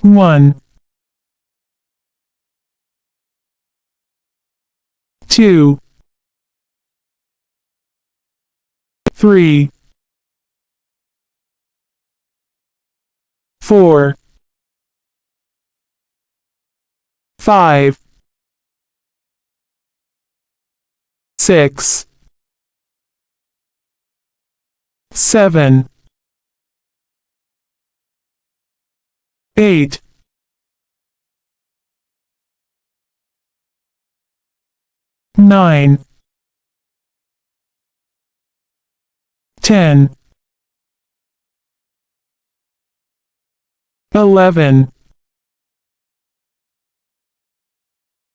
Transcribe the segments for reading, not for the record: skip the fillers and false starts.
1, 2, 3, 4, 5, 6, 7, 8, 9, 10, 11,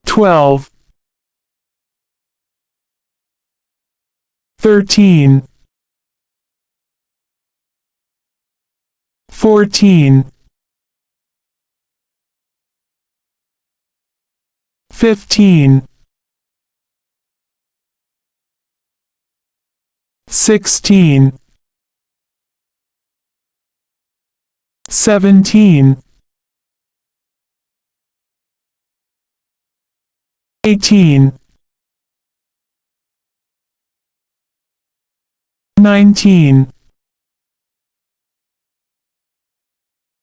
12, 13, 14, 15, 16, 17, 18, 19,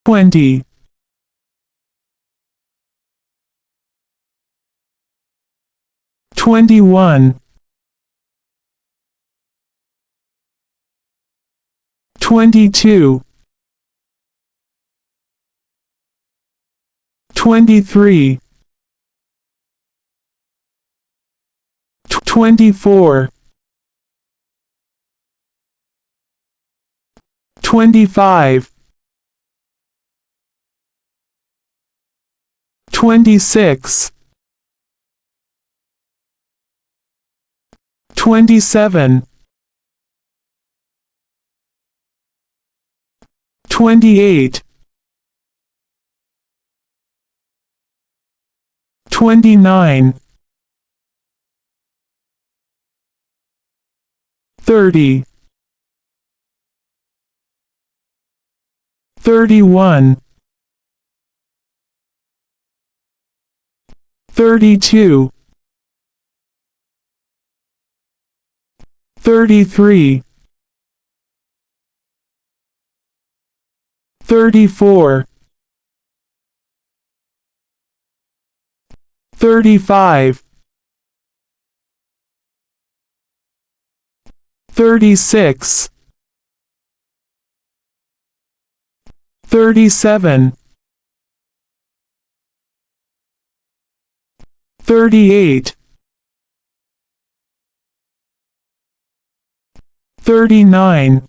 20, 21, 22, 23, 24, 25, 26, 27, 28, 29, 30, 31, 32, 33, 34, 35, 36, 37, 38, 39,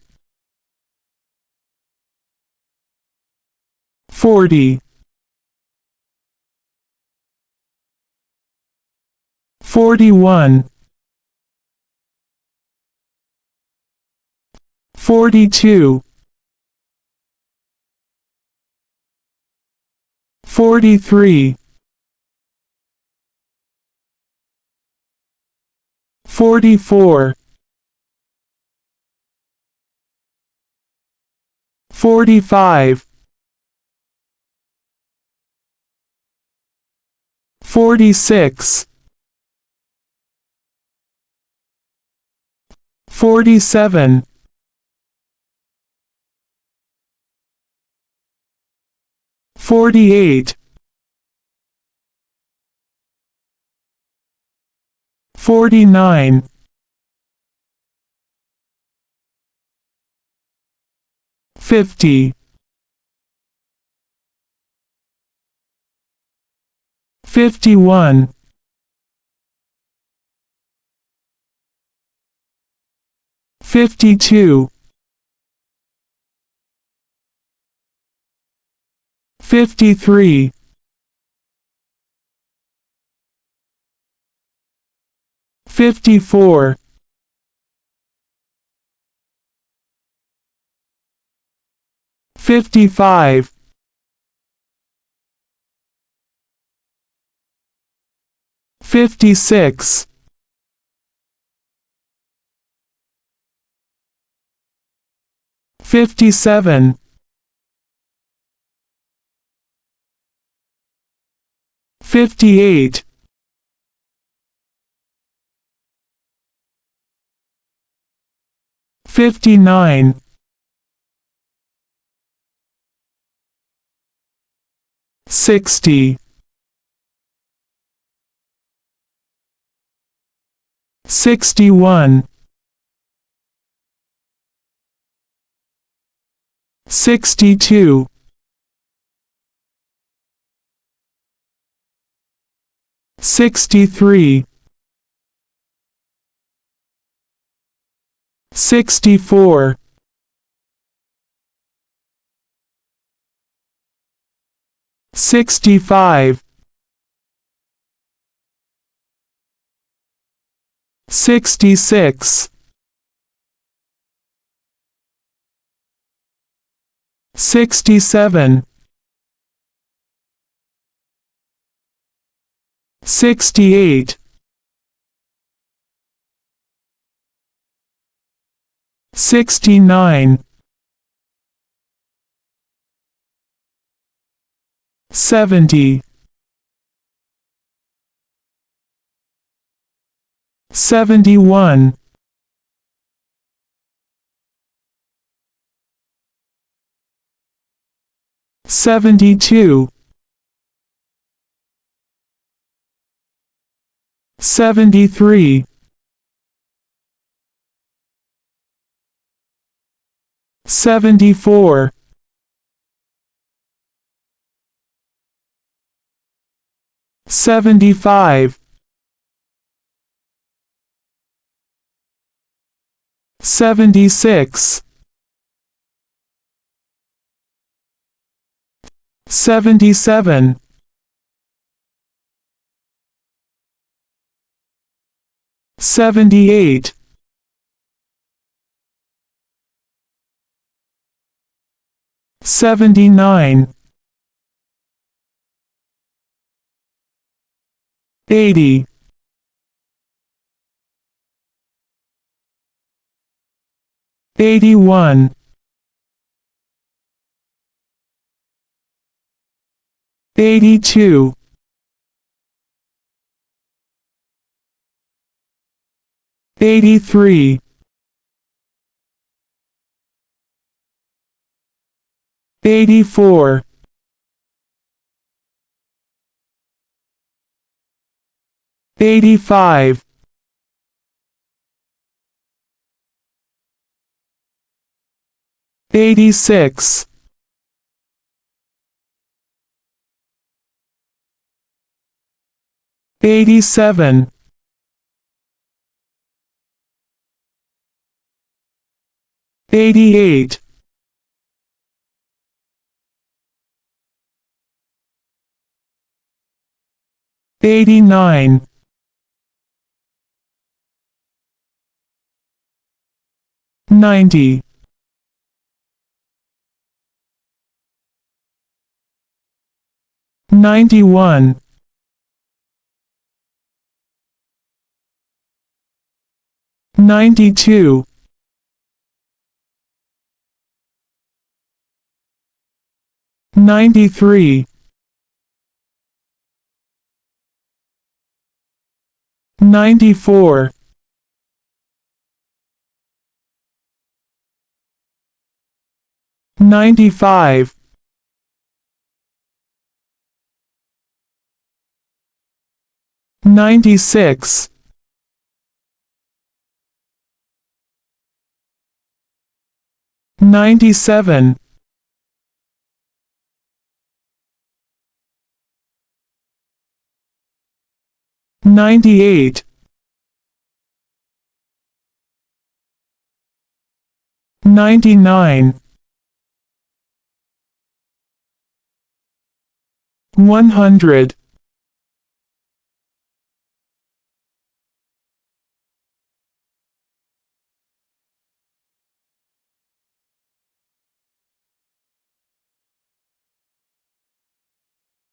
40, 41, 42, 43, 44, 45, 46, 47, 48, 49, 50, 51, 52, 53, 54, 55, 56, 57, 58, 59, 60, 61, 62, 63, 64, 65, 66, 67, 68, 69, 70, 71, 72, 73, 74, 75, 76, 77, 78, 79, 80, 81, 82, 83, 84, 85, 86, 87, 88, 89, 90, 91, 92, 93, 94, 95, 96, 97, 98, 99, 100.